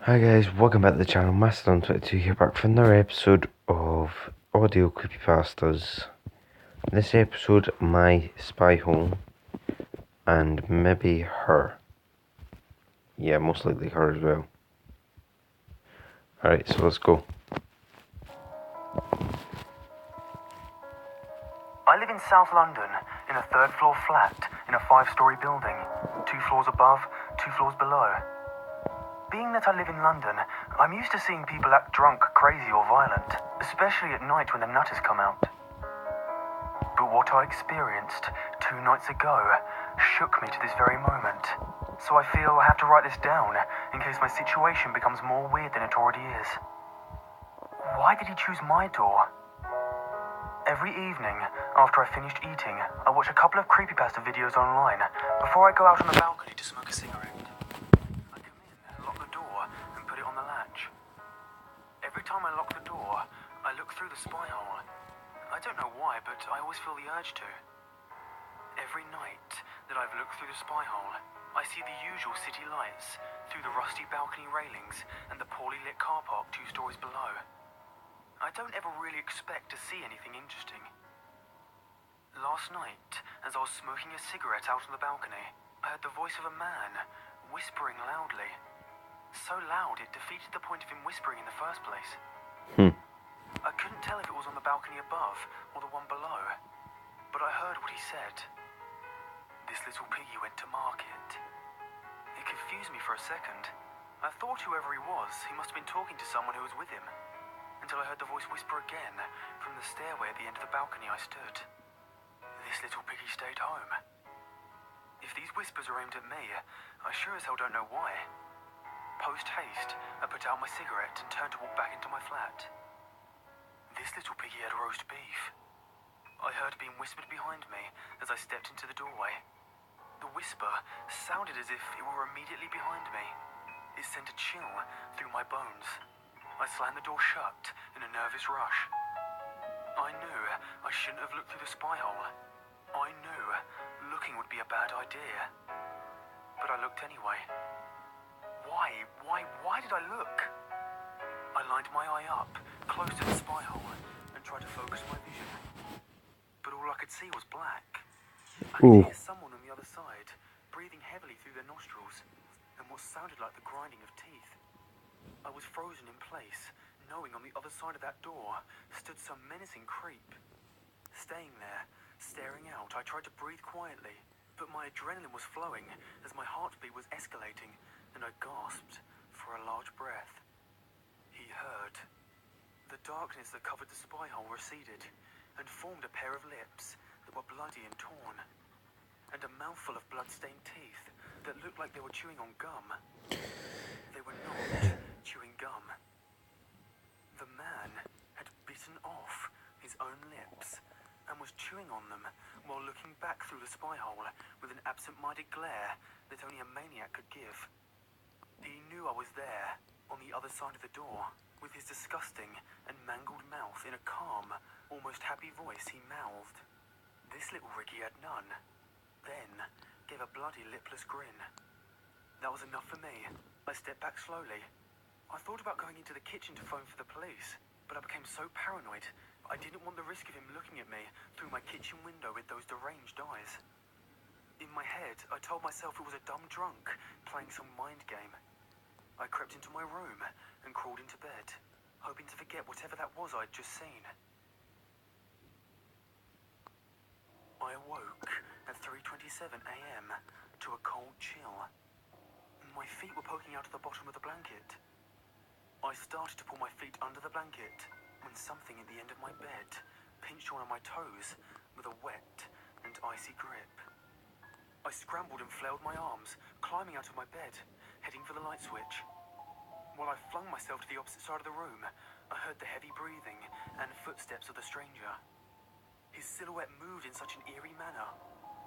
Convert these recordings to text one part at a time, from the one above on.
Hi guys, welcome back to the channel. Mastodon22 here, back for another episode of Audio Creepypastas. This episode, my spy hole, and maybe her. Yeah, most likely her as well. Alright, so let's go. I live in South London, in a third-floor flat, in a 5-story building. 2 floors above, 2 floors below. Being that I live in London, I'm used to seeing people act drunk, crazy or violent, especially at night when the nutters come out. But what I experienced 2 nights ago shook me to this very moment. So I feel I have to write this down in case my situation becomes more weird than it already is. Why did he choose my door? Every evening, after I finished eating, I watch a couple of creepypasta videos online before I go out on the balcony to smoke a cigarette. I come in, lock the door, and put it on the latch. Every time I lock the door, I look through the spy hole. I don't know why, but I always feel the urge to. Every night that I've looked through the spy hole, I see the usual city lights through the rusty balcony railings and the poorly lit car park 2 stories below. I don't ever really expect to see anything interesting. Last night, as I was smoking a cigarette out on the balcony, I heard the voice of a man whispering loudly. So loud it defeated the point of him whispering in the first place. I couldn't tell if it was on the balcony above or the one below, but I heard what he said. This little piggy went to market. It confused me for a second. I thought whoever he was, he must have been talking to someone who was with him, until I heard the voice whisper again from the stairway at the end of the balcony I stood. This little piggy stayed home. If these whispers are aimed at me, I sure as hell don't know why. Post haste, I put out my cigarette and turned to walk back into my flat. This little piggy had roast beef. I heard it being whispered behind me as I stepped into the doorway. The whisper sounded as if it were immediately behind me. It sent a chill through my bones. I slammed the door shut in a nervous rush. I knew I shouldn't have looked through the spy hole. I knew looking would be a bad idea. But I looked anyway. Why did I look? I lined my eye up, close to the spy hole, and tried to focus my vision. But all I could see was black. I could hear someone on the other side, breathing heavily through their nostrils, and what sounded like the grinding of teeth. I was frozen in place, knowing on the other side of that door stood some menacing creep. Staying there, staring out, I tried to breathe quietly, but my adrenaline was flowing as my heartbeat was escalating, and I gasped for a large breath. He heard. The darkness that covered the spy hole receded, and formed a pair of lips that were bloody and torn, and a mouthful of blood-stained teeth that looked like they were chewing on gum. They were not chewing gum. The man had bitten off his own lips and was chewing on them while looking back through the spy hole with an absent-minded glare that only a maniac could give. He knew I was there, on the other side of the door, with his disgusting and mangled mouth. In a calm, almost happy voice he mouthed. This little Ricky had none. Then gave a bloody lipless grin. That was enough for me. I stepped back slowly. I thought about going into the kitchen to phone for the police, but I became so paranoid I didn't want the risk of him looking at me through my kitchen window with those deranged eyes. In my head, I told myself it was a dumb drunk playing some mind game. I crept into my room and crawled into bed, hoping to forget whatever that was I'd just seen. I awoke at 3:27 a.m. to a cold chill. My feet were poking out of the bottom of the blanket. I started to pull my feet under the blanket when something at the end of my bed pinched one of my toes with a wet and icy grip. I scrambled and flailed my arms, climbing out of my bed, heading for the light switch. While I flung myself to the opposite side of the room, I heard the heavy breathing and footsteps of the stranger. His silhouette moved in such an eerie manner.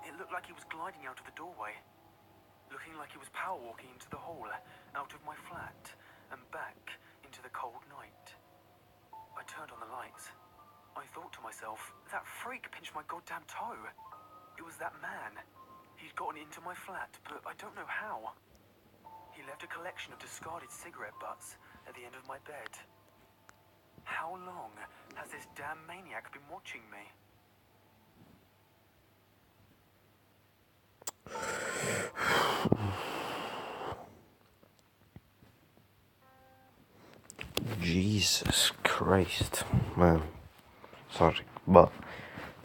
It looked like he was gliding out of the doorway, looking like he was power walking into the hall, out of my flat, and back into the cold night. I turned on the lights. I thought to myself, that freak pinched my goddamn toe. It was that man. He'd gotten into my flat, but I don't know how. He He left a collection of discarded cigarette butts at the end of my bed. How long has this damn maniac been watching me? Jesus Christ, man. Sorry, but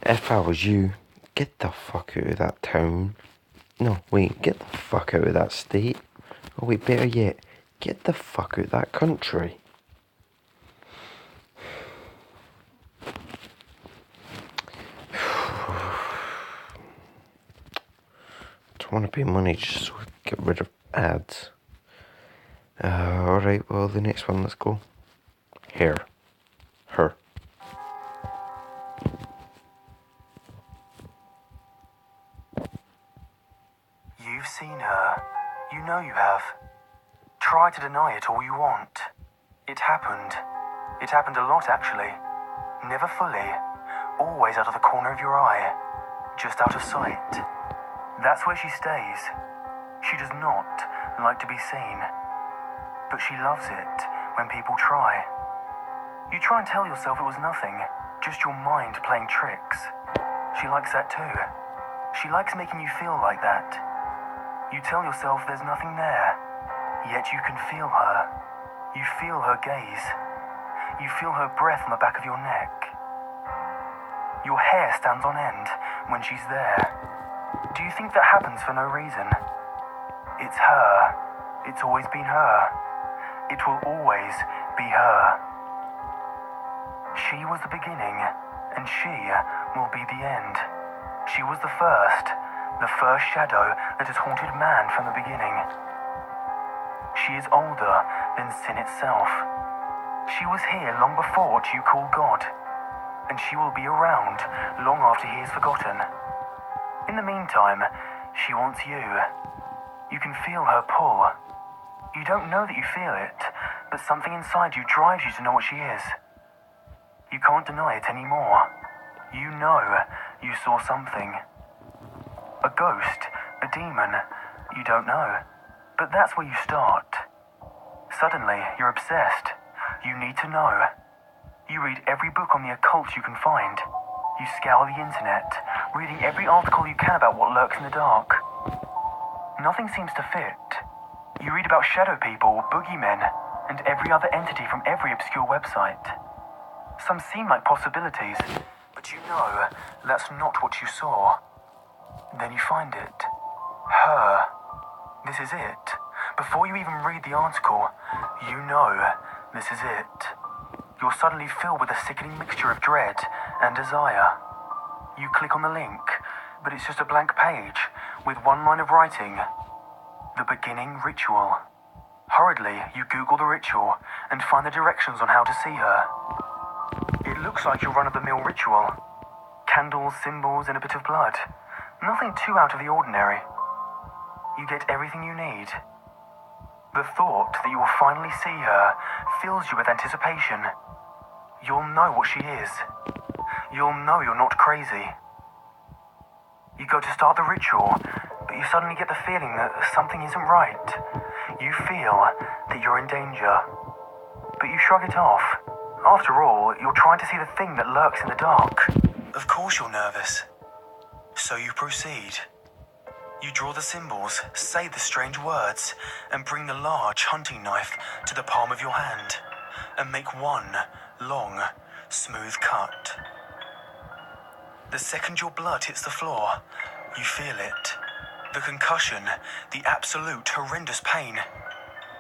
if I was you, get the fuck out of that town. No, wait, get the fuck out of that state. Oh wait, better yet, get the fuck out of that country. Don't want to pay money just so I get rid of ads. Alright, well, the next one, let's go. Her. You've seen her. You know you have. Try to deny it all you want. It happened. It happened a lot, actually. Never fully. Always out of the corner of your eye. Just out of sight. That's where she stays. She does not like to be seen. But she loves it when people try. You try and tell yourself it was nothing, just your mind playing tricks. She likes that too. She likes making you feel like that. You tell yourself there's nothing there, yet you can feel her. You feel her gaze. You feel her breath on the back of your neck. Your hair stands on end when she's there. Do you think that happens for no reason? It's her. It's always been her. It will always be her. She was the beginning, and she will be the end. She was the first shadow that has haunted man from the beginning. She is older than sin itself. She was here long before what you call God, and she will be around long after he is forgotten. In the meantime, she wants you. You can feel her pull. You don't know that you feel it, but something inside you drives you to know what she is. You can't deny it anymore. You know you saw something. A ghost, a demon, you don't know. But that's where you start. Suddenly, you're obsessed. You need to know. You read every book on the occult you can find. You scour the internet, reading every article you can about what lurks in the dark. Nothing seems to fit. You read about shadow people, boogeymen, and every other entity from every obscure website. Some seem like possibilities, but you know that's not what you saw. Then you find it. Her. This is it. Before you even read the article, you know this is it. You're suddenly filled with a sickening mixture of dread and desire. You click on the link, but it's just a blank page with one line of writing. The beginning ritual. Hurriedly, you Google the ritual and find the directions on how to see her. It looks like your run-of-the-mill ritual. Candles, symbols, and a bit of blood. Nothing too out of the ordinary. You get everything you need. The thought that you will finally see her fills you with anticipation. You'll know what she is. You'll know you're not crazy. You go to start the ritual, but you suddenly get the feeling that something isn't right. You feel that you're in danger. But you shrug it off. After all, you're trying to see the thing that lurks in the dark. Of course you're nervous. So you proceed. You draw the symbols, say the strange words, and bring the large hunting knife to the palm of your hand, and make one long, smooth cut. The second your blood hits the floor, you feel it. The concussion, the absolute horrendous pain.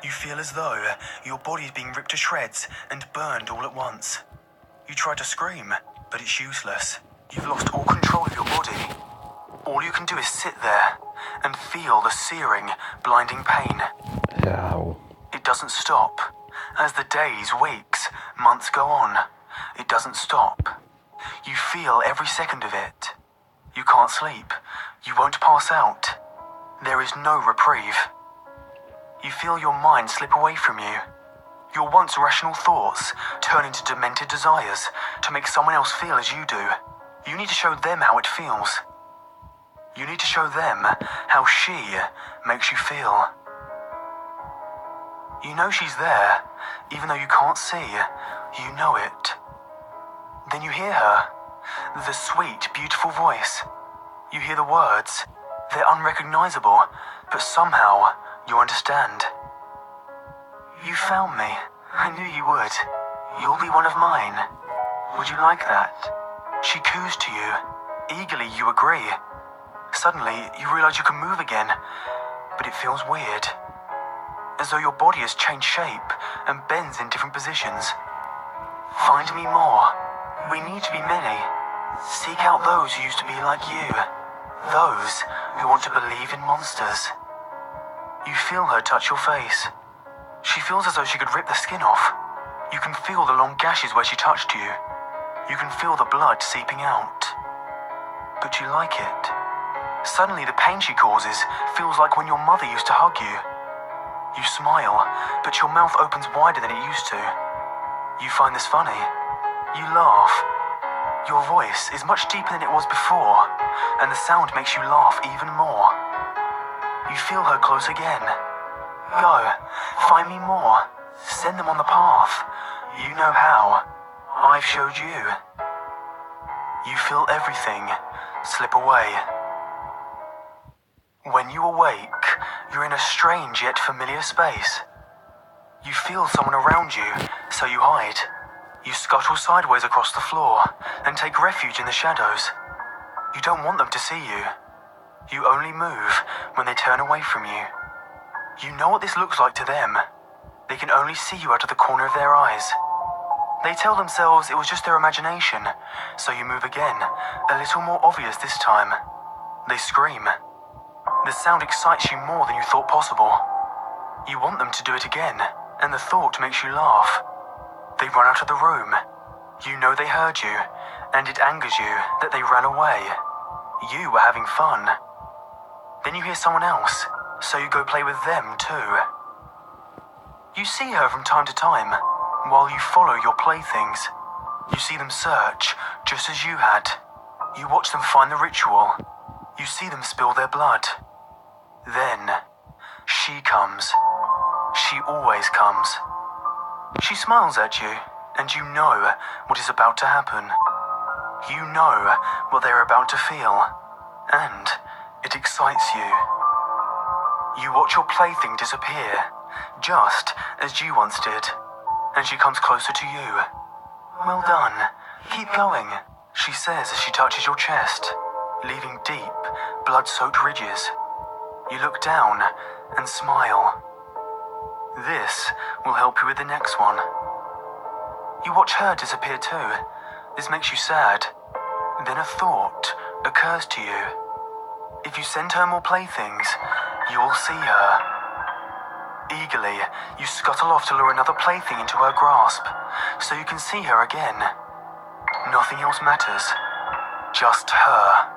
You feel as though your body is being ripped to shreds and burned all at once. You try to scream, but it's useless. You've lost all control of your body. All you can do is sit there and feel the searing, blinding pain. Ow. It doesn't stop. As the days, weeks, months go on, it doesn't stop. You feel every second of it. You can't sleep. You won't pass out. There is no reprieve. You feel your mind slip away from you. Your once rational thoughts turn into demented desires to make someone else feel as you do. You need to show them how it feels. You need to show them how she makes you feel. You know she's there, even though you can't see. You know it. Then you hear her. The sweet, beautiful voice. You hear the words. They're unrecognizable, but somehow you understand. You found me. I knew you would. You'll be one of mine. Would you like that? She coos to you. Eagerly, you agree. Suddenly, you realize you can move again, but it feels weird. As though your body has changed shape and bends in different positions. Find me more. We need to be many. Seek out those who used to be like you. Those who want to believe in monsters. You feel her touch your face. She feels as though she could rip the skin off. You can feel the long gashes where she touched you. You can feel the blood seeping out. But you like it. Suddenly the pain she causes feels like when your mother used to hug you. You smile, but your mouth opens wider than it used to. You find this funny. You laugh. Your voice is much deeper than it was before, and the sound makes you laugh even more. You feel her close again. Go, find me more. Send them on the path. You know how. I've showed you. You feel everything slip away. When you awake, you're in a strange yet familiar space. You feel someone around you, so you hide. You scuttle sideways across the floor and take refuge in the shadows. You don't want them to see you. You only move when they turn away from you. You know what this looks like to them. They can only see you out of the corner of their eyes. They tell themselves it was just their imagination, so you move again, a little more obvious this time. They scream. The sound excites you more than you thought possible. You want them to do it again, and the thought makes you laugh. They run out of the room. You know they heard you, and it angers you that they ran away. You were having fun. Then you hear someone else, so you go play with them too. You see her from time to time, while you follow your playthings. You see them search, just as you had. You watch them find the ritual. You see them spill their blood. Then, she comes. She always comes. She smiles at you, and you know what is about to happen. You know what they're about to feel, and it excites you. You watch your plaything disappear, just as you once did, and she comes closer to you. Well done. Keep going, she says as she touches your chest, leaving deep, blood-soaked ridges. You look down and smile. This will help you with the next one. You watch her disappear too. This makes you sad. Then a thought occurs to you. If you send her more playthings, you will see her. Eagerly, you scuttle off to lure another plaything into her grasp, so you can see her again. Nothing else matters. Just her.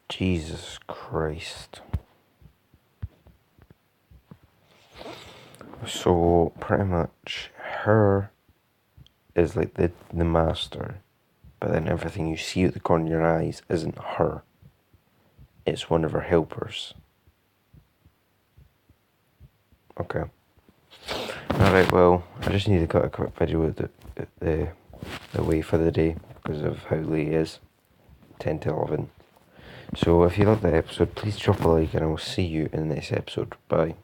Jesus Christ. So pretty much her is like the master, but then everything you see at the corner of your eyes isn't her. It's one of her helpers. Okay. Alright, well, I just need to cut a quick video with the way for the day because of how late it is. 10 to 11. So if you loved the episode, please drop a like and I will see you in the next episode. Bye.